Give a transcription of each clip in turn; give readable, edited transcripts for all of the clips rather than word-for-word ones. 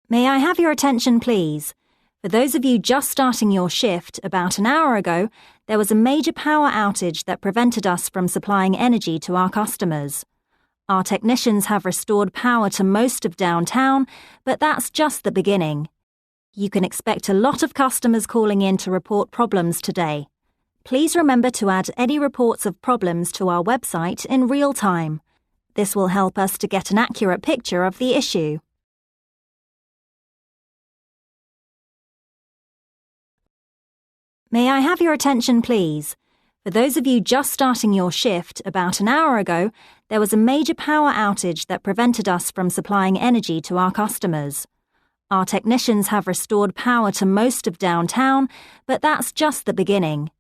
May I have your attention, please? For those of you just starting your shift, about an hour ago, there was a major power outage that prevented us from supplying energy to our customers. Our technicians have restored power to most of downtown, but that's just the beginning. You can expect a lot of customers calling in to report problems today. Please remember to add any reports of problems to our website in real time. This will help us to get an accurate picture of the issue. May I have your attention, please? For those of you just starting your shift, about an hour ago, there was a major power outage that prevented us from supplying energy to our customers. Our technicians have restored power to most of downtown, but that's just the beginning.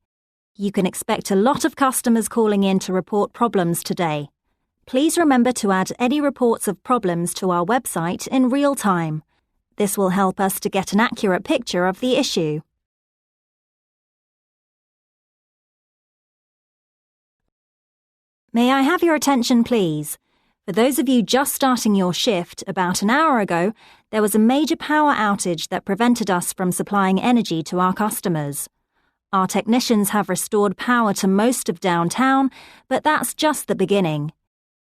You can expect a lot of customers calling in to report problems today. Please remember to add any reports of problems to our website in real time. This will help us to get an accurate picture of the issue. May I have your attention, please? For those of you just starting your shift, about an hour ago, there was a major power outage that prevented us from supplying energy to our customers. Our technicians have restored power to most of downtown, but that's just the beginning.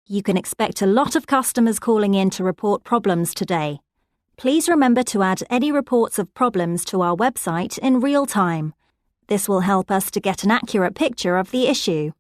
You can expect a lot of customers calling in to report problems today. Please remember to add any reports of problems to our website in real time. This will help us to get an accurate picture of the issue.